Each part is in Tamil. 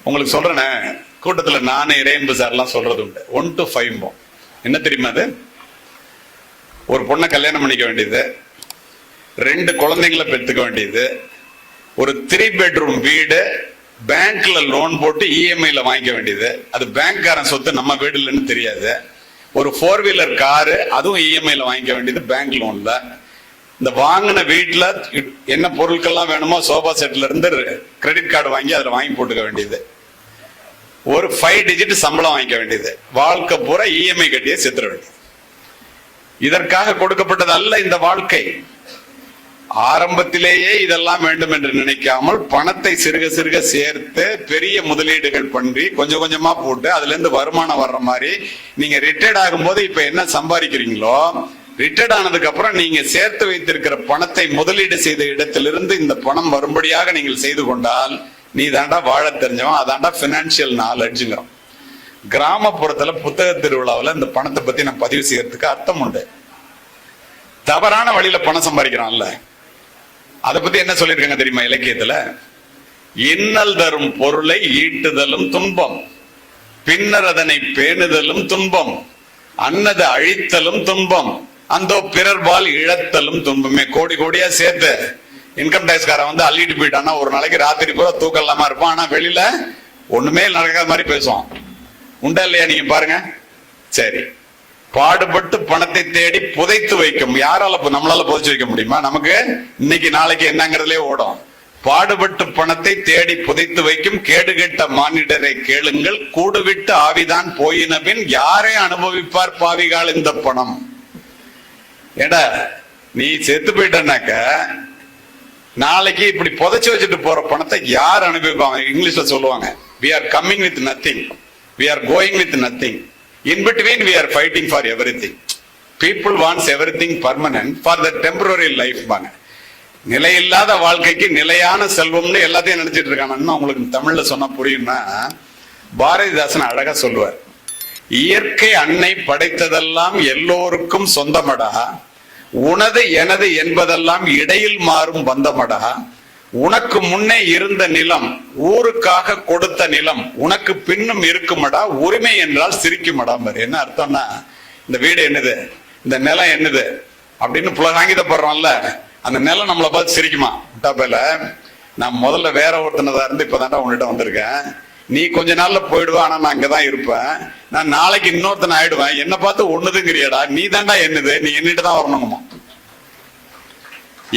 உங்களுக்கு சொல்றேனே, கூட்டத்துல நானே இறையன்பு சார்லாம் சொல்றது உண்டு. 1 to 5 என்ன தெரியுமா? அது ஒரு பொண்ணை கல்யாணம் பண்ணிக்க வேண்டியது, 2 குழந்தைங்களை பெற்றுக்க வேண்டியது, ஒரு 3 bedroom வீடு பேங்க்ல லோன் போட்டு இஎம்ஐல வாங்கிக்க வேண்டியது. அது பேங்க்காரன் சொத்து, நம்ம வீடு இல்லைன்னு தெரியாது. ஒரு 4 wheeler காரு, அதுவும் இஎம்ஐல வாங்கிக்க வேண்டியது பேங்க் லோன்ல. இந்த வாங்கின வீட்டுல என்ன பொருட்கள்லாம் வேணுமோ சோபா செட்ல இருந்து கிரெடிட் கார்டு வாங்கி அதுல வாங்கி போட்டுக்க வேண்டியது. ஒரு 5 digit சம்பளம் வாங்கிக்க வேண்டியது. வாழ்க்கை பூரா இஎம்ஐ கட்டியே செத்துற வேண்டியது. இதற்காக கொடுக்கப்பட்டது அல்ல இந்த வாழ்க்கை. ஆரம்பத்திலேயே இதெல்லாம் வேண்டும் என்று நினைக்காமல் பணத்தை சிறுக சிறுக சேர்த்து பெரிய முதலீடுகள் பண்ணி கொஞ்சம் கொஞ்சமா போட்டு அதுல இருந்து வருமானம் வர்ற மாதிரி நீங்க ரிட்டையர்ட் ஆகும்போது இப்ப என்ன சம்பாதிக்கிறீங்களோ, ரிட்டையர்ட் ஆனதுக்கு அப்புறம் நீங்க சேர்த்து வைத்திருக்கிற பணத்தை முதலீடு செய்த இடத்திலிருந்து இந்த பணம் வரும்படியாக நீங்கள் செய்து கொண்டால் நீ தாண்டா வாழ தெரிஞ்சவன். அதாண்டா பினான்சியல் நாலேஜ்ங்கிறோம். கிராமப்புறத்துல புத்தக திருவிழாவில் இந்த பணத்தை பத்தி நான் பதிவு செய்யறதுக்கு அர்த்தம் உண்டு. தவறான வழியில பணம் சம்பாதிக்கிறான்ல, அதை பத்தி என்ன சொல்லியிருக்காங்க தெரியுமா இலக்கியத்துல? இன்னல் தரும் பொருளை ஈட்டுதலும் துன்பம், பின்னர் அதனை பேணுதலும் துன்பம், அன்னது அழித்தலும் துன்பம், அந்த பிறர்பால் இழத்தலும் துன்பமே. கோடி கோடியா சேர்த்து இன்கம் டேக்ஸ்காரன் வந்து அள்ளிட்டு போயிட்டான்னா ஒரு நாளைக்கு ராத்திரி பூரா தூக்கம் இல்லாம இருப்பான். ஆனா வெளியில ஒண்ணுமே நடக்காத மாதிரி பேசுவான். உண்டா இல்லையா? நீங்க பாருங்க. சரி, பாடுபட்டு பணத்தை தேடி புதைத்து வைக்கும். யாரால நம்மளால புதைச்சு வைக்க முடியுமா? நமக்கு இன்னைக்கு நாளைக்கு என்னங்கிறதுலே ஓடும். பாடுபட்டு பணத்தை தேடி புதைத்து வைக்கும் கேடுகெட்ட மானிடரை கேளுங்கள், கூடுவிட்டு ஆவிதான் போயின பின் யாரை அனுபவிப்பார் பாவிகால் இந்த பணம். ஏடா நீ செத்து போயிட்டனாக்க நாளைக்கு இப்படி புதைச்சு வச்சுட்டு போற பணத்தை யார் அனுபவிப்பாங்க? இங்கிலீஷ்ல சொல்லுவாங்க, we are coming with nothing, we are going with nothing, in between we are fighting for everything. People wants everything permanent for the temporary life பாங்க. நிலையில்லாத வாழ்க்கைக்கு நிலையான செல்வம்னு எல்லாத்தையும் நினைச்சிட்டு இருக்காங்க. உங்களுக்கு தமிழ்ல சொன்னா புரியும்னா, பாரதிதாசன் அழகா சொல்லுவார், இயற்கை அன்னை படைத்ததெல்லாம் எல்லோருக்கும் சொந்தமடா, உனது எனது என்பதெல்லாம் இடையில் மாறும் பந்தமடா, உனக்கு முன்னே இருந்த நிலம் ஊருக்காக கொடுத்த நிலம் உனக்கு பின்னும் இருக்குமடா, உரிமை என்றால் சிரிக்குமடா. என்ன அர்த்தம்னா, இந்த வீடு என்னது, இந்த நிலம் என்னது அப்படின்னு புலகாங்கிதப்படுறோம்ல, அந்த நிலம் நம்மளை பார்த்து சிரிக்குமா? பேல நான் முதல்ல வேற ஒருத்தனதா இருந்து இப்பதான்டா உன்கிட்ட வந்திருக்கேன், நீ கொஞ்ச நாள்ல போயிடுவா, ஆனா நான் அங்கதான் இருப்பேன், நான் நாளைக்கு இன்னொருத்தன் ஆயிடுவேன், என்ன பார்த்து ஒண்ணுதுங்கிறியடா, நீ தாண்டா என்னது, நீ என்னிட்டு தான் வரணுமா?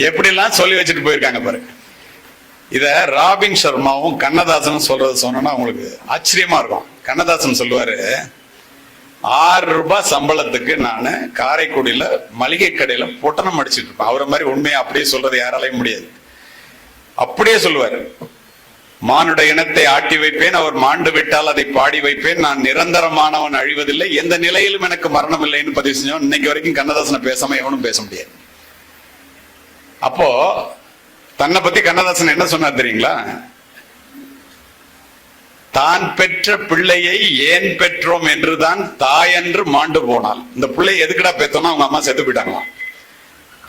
எப்படி எல்லாம் சொல்லி வச்சுட்டு போயிருக்காங்க பாரு. இத ராபின் சர்மாவும் கண்ணதாசனும் சொல்றது சொன்னா உங்களுக்கு ஆச்சரியமா இருக்கும். கண்ணதாசன் சொல்லுவாரு, 6 ரூபாய் சம்பளத்துக்கு நான் காரைக்குடியில மளிகை கடையில பொட்டணம் அடிச்சிட்டு இருப்பேன். அவரை மாதிரி உண்மையா அப்படியே சொல்றது யாராலையும் முடியாது. அப்படியே சொல்லுவாரு, மானுட இனத்தை ஆட்டி வைப்பேன், அவர் மாண்டு விட்டால் அதை பாடி வைப்பேன், நான் நிரந்தரமானவன் அழிவதில்லை, எந்த நிலையிலும் எனக்கு மரணம் இல்லைன்னு பதிவு செஞ்சோம். இன்னைக்கு வரைக்கும் கண்ணதாசனை பேசாம எவனும் பேச முடியாது. அப்போ தன்னை பத்தி கண்ணதாசன் என்ன சொன்னார் தெரியுங்களா? தான் பெற்ற பிள்ளையை ஏன் பெற்றோம் என்றுதான் தாயன்று மாண்டு போனாள். இந்த பிள்ளை எதுக்குடா பெற்றோம்னா அவங்க அம்மா செத்து போயிட்டாங்களாம்.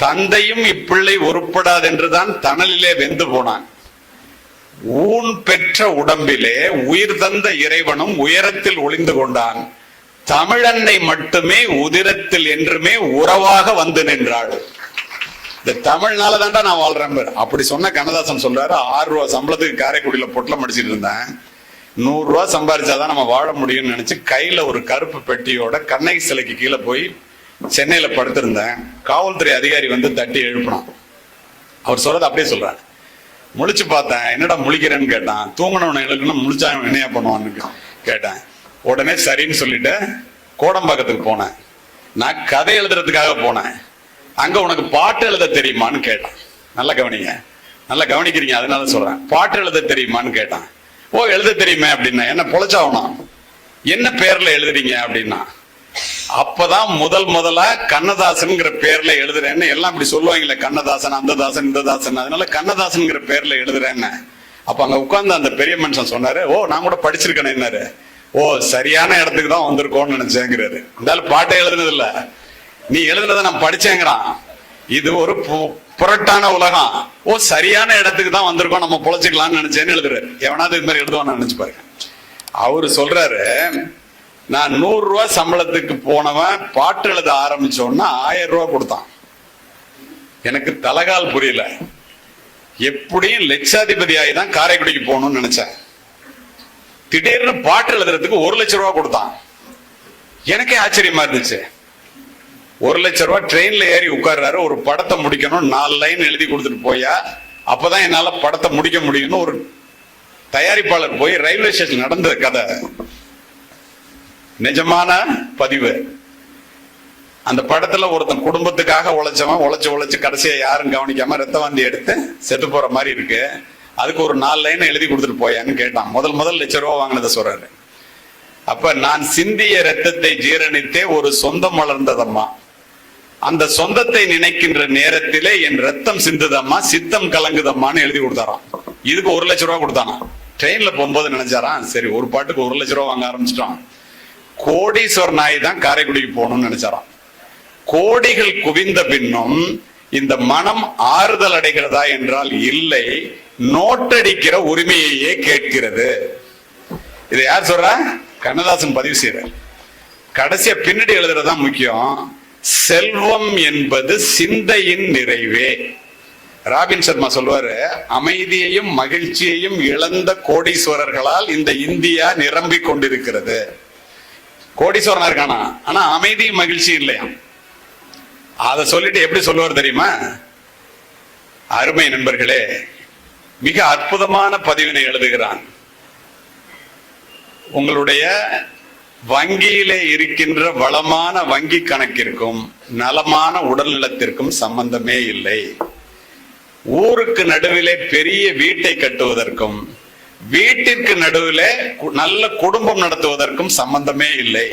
தந்தையும் இப்பிள்ளை உருப்படாது என்றுதான் தணலிலே வெந்து போனான். ஊன் பெற்ற உடம்பிலே உயிர் தந்த இறைவனும் உயரத்தில் ஒளிந்து கொண்டான். தமிழன்னை மட்டுமே உதிரத்தில் என்றுமே உறவாக வந்து நின்றாள். இந்த தமிழ்னால தான்டா நான் வாழ்றேன். அப்படி சொன்ன கண்ணதாசன் சொல்றாரு, 6 ரூபாய் சம்பளத்துக்கு காரைக்குடியில பொட்டலம் அடிச்சிட்டு இருந்தேன், 100 ரூபாய் சம்பாதிச்சாதான் நம்ம வாழ முடியும்னு நினைச்சு கையில ஒரு கருப்பு பெட்டியோட கண்ணகி சிலைக்கு கீழே போய் சென்னையில படுத்திருந்தேன். காவல்துறை அதிகாரி வந்து தட்டி எழுப்பினான். அவர் சொல்றது அப்படியே சொல்றாரு. முழிச்சு பார்த்தேன், என்னடா முழிக்கிறேன்னு கேட்டான். தூங்கினவனை எழுக்கணும், முழிச்சா என்னையா பண்ணுவான்னு கேட்டேன். உடனே சரின்னு சொல்லிட்டு கோடம்பாக்கத்துக்கு போனேன். நான் கதை எழுதுறதுக்காக போனேன். அங்க உனக்கு பாட்டு எழுத தெரியுமான்னு கேட்டான். நல்லா கவனிங்க, நல்லா கவனிக்கிறீங்க, அதனால சொல்றேன். பாட்டு எழுத தெரியுமான்னு கேட்டான். ஓ எழுத தெரியுமே அப்படின்னா. என்ன பொழைச்சாகணும், என்ன பேர்ல எழுதுறீங்க அப்படின்னா. அப்பதான் முதலா கண்ணதாசன்ங்கிற பேர்ல எழுதுறேன்னு எல்லாம் இப்படி சொல்லுவாங்களே, கண்ணதாசன் அந்த தாசன் இந்த தாசன், அதனால கண்ணதாசன்ங்கிற பேர்ல எழுதுறேன்னு. அப்ப அங்க உட்கார்ந்து அந்த பெரிய மனுஷன் சொன்னாரு, ஓ நான் கூட படிச்சிருக்கேன் என்னாரு. ஓ சரியான இடத்துக்கு தான் வந்திருக்கோம்னு நினைச்சேங்கிறாரு. இருந்தாலும் பாட்டை எழுதுனது இல்ல, நீ எழுதுனதை நான் படிச்சேங்கிறான். இது ஒரு புரட்டான உலகம். ஓ சரியான இடத்துக்கு தான் வந்திருக்கோம், நம்ம பொழைச்சிக்கலாம்னு நினைச்சேன்னு எழுதுறாரு. எவனாவது இது மாதிரி எழுதுவான்னு நினைச்சு பாருங்க. அவரு சொல்றாரு, நான் 100 ரூபாய் சம்பளத்துக்கு போனவன் பாட்டு எழுத ஆரம்பிச்சோன்னா 1000 ரூபாய் கொடுத்தான். எனக்கு தலகால் புரியல. எப்படியும் லட்சாதிபதி ஆகிதான் காரைக்குடிக்கு போகணும்னு நினைச்சேன். திடீர்னு பாட்டு எழுதுறதுக்கு 1 லட்சம் ரூபாய் கொடுத்தான். எனக்கே ஆச்சரியமா இருந்துச்சு. 1 லட்சம் ரூபாய் ட்ரெயின்ல ஏறி உட்கார்றாரு. ஒரு படத்தை முடிக்கணும், 4 லைன் எழுதி கொடுத்துட்டு போயா, அப்பதான் என்னால படத்தை முடிக்க முடியும்னு ஒரு தயாரிப்பாளர் போய் ரயில்வே ஸ்டேஷன் நடந்த கதை, நிஜமான பதிவு. அந்த படத்துல ஒருத்தன் குடும்பத்துக்காக உழைச்சவன் உழைச்சு கடைசியா யாரும் கவனிக்காம ரத்த வாந்தி எடுத்து செத்து போற மாதிரி இருக்கு. அதுக்கு ஒரு 4 லைன் எழுதி கொடுத்துட்டு போயான்னு கேட்டான். முதல் லட்சம் ரூபாய் வாங்கினதை சொல்றாரு. அப்ப நான் சிந்திய ரத்தத்தை ஜீரணித்தே ஒரு சொந்தம் வளர்ந்ததம்மா, அந்த சொந்தத்தை நினைக்கின்ற நேரத்திலே என் ரத்தம் சிந்துதம்மா, சித்தம் கலங்குதம்மான்னு எழுதி கொடுத்தாராம். இதுக்கு 1 லட்சம் ரூபாய் கொடுத்தானா. ட்ரெயின்ல போகும்போது நினைச்சாராம், சரி ஒரு பாட்டுக்கு 1 லட்சம் ரூபாய் வாங்க ஆரம்பிச்சிட்டான். கோடீஸ்வரன் நாய் தான் காரைக்குடிக்கு போகணும்னு நினைச்சாராம். கோடிகள் குவிந்த பின்னும் இந்த மனம் ஆறுதல் அடைகிறதா என்றால் இல்லை, நோட்டடிக்கிற உரிமையையே கேட்கிறது. இதை யார் சொல்ற? கண்ணதாசன் பதிவு செய்யற. கடைசியா பின்னாடி எழுதுறதுதான் முக்கியம். செல்வம் என்பது சிந்தையின் நிறைவே. ராபின் சர்மா சொல்வாரு, அமைதியையும் மகிழ்ச்சியையும் இழந்த கோடீஸ்வரர்களால் இந்த இந்தியா நிரம்பிக் கொண்டிருக்கிறது. கோடீஸ்வரனா இருக்கானா, ஆனா அமைதியும் மகிழ்ச்சி இல்லையா. அதை சொல்லிட்டு எப்படி சொல்லுவார் தெரியுமா? அருமை நண்பர்களே, மிக அற்புதமான பதிவினை எழுதுகிறான். உங்களுடைய வங்கியிலே இருக்கின்ற வளமான வங்கி கணக்கிற்கும் நலமான உடல் நலத்திற்கும் சம்பந்தமே இல்லை. ஊருக்கு நடுவிலே பெரிய வீட்டை கட்டுவதற்கும் வீட்டிற்கு நடுவிலே நல்ல குடும்பம் நடத்துவதற்கும் சம்பந்தமே இல்லை.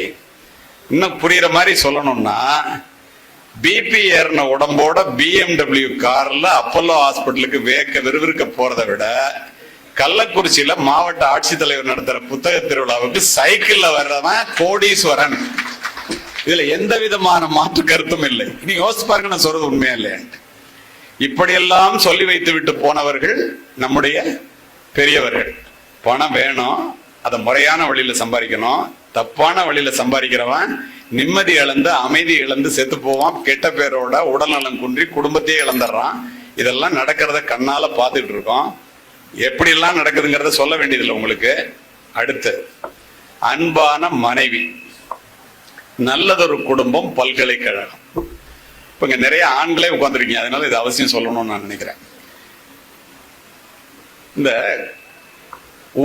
இன்னும் புரியுற மாதிரி சொல்லணும்னா, பிபி ஏறின உடம்போட BMW கார்ல அப்போலோ ஹாஸ்பிட்டலுக்கு விறுவிறுக்க போறதை விட கள்ளக்குறிச்சியில மாவட்ட ஆட்சித்தலைவர் நடத்துற புத்தக திருவிழாவுக்கு சைக்கிள்ல வர்றவன் கோடீஸ்வரன். இதுல எந்த விதமான மாற்று கருத்தும் இல்லை. நீ யோசிச்சு பாருங்க, நான் சொல்றது உண்மையா இல்லையா? இப்படியெல்லாம் சொல்லி வைத்து விட்டு போனவர்கள் நம்முடைய பெரியவர்கள். பணம் வேணும், அதை முறையான வழியில சம்பாதிக்கணும். தப்பான வழியில சம்பாதிக்கிறவன் நிம்மதி இழந்து அமைதி இழந்து செத்து போவான். கெட்ட பேரோட உடல்நலம் குன்றி குடும்பத்தையே இழந்துடுறான். இதெல்லாம் நடக்கிறத கண்ணால பார்த்துட்டு இருக்கோம். எப்படி எல்லாம் நடக்குதுங்கிறத சொல்ல வேண்டியதில்லை உங்களுக்கு. அடுத்து, அன்பான மனைவி, நல்லதொரு குடும்பம், பல்கலைக்கழகம். இப்ப இங்க நிறைய ஆண்களே உட்கார்ந்துருக்கீங்க, அதனால இது அவசியம் சொல்லணும்னு நான் நினைக்கிறேன். இந்த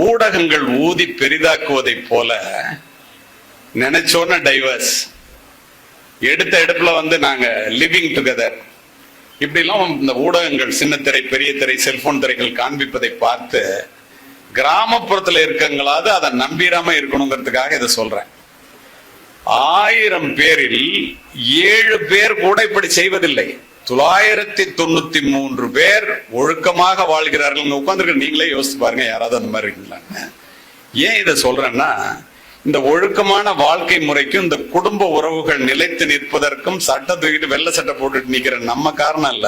ஊடகங்கள் ஊதி பெரிதாக்குவதை போல நினைச்சோன்ன டைவர்ஸ், எடுத்த எடுப்புல நாங்க லிவிங் டுகெதர், இப்படி எல்லாம் இந்த ஊடகங்கள் சின்ன திரை பெரிய திரை செல்போன் திரைகள் காண்பிப்பதை பார்த்து கிராமப்புறத்துல இருக்கங்களாவது அதை நம்பிராம இருக்கணுங்கிறதுக்காக இதை சொல்றேன். 1000 பேரில் 7 பேர் கூட இப்படி செய்வதில்லை. 993 பேர் ஒழுக்கமாக வாழ்கிறார்கள். உட்கார்ந்துருக்க நீங்களே யோசிச்சு பாருங்க, யாராவது அந்த மாதிரி இருக்கீங்களான்னு. ஏன் இதை சொல்றேன்னா, இந்த ஒழுக்கமான வாழ்க்கை முறைக்கும் இந்த குடும்ப உறவுகள் நிலைத்து நிற்பதற்கும் சட்டை தூக்கிட்டு வெள்ளை சட்டை போட்டுட்டு நிக்கிற நம்ம காரணம் இல்ல.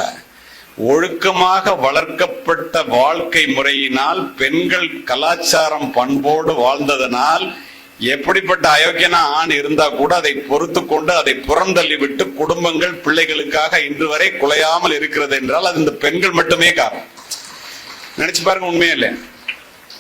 ஒழுக்கமாக வளர்க்கப்பட்ட வாழ்க்கை முறையினால் பெண்கள் கலாச்சாரம் பண்போடு வாழ்ந்ததனால் எப்படிப்பட்ட அயோக்கியனா ஆண் இருந்தா கூட அதை பொறுத்து கொண்டு அதை புறந்தள்ளி விட்டு குடும்பங்கள் பிள்ளைகளுக்காக இன்று வரை குலையாமல் இருக்கிறது என்றால் அது இந்த பெண்கள் மட்டுமே காரணம். நினைச்சு பாருங்க, உண்மையே இல்லை?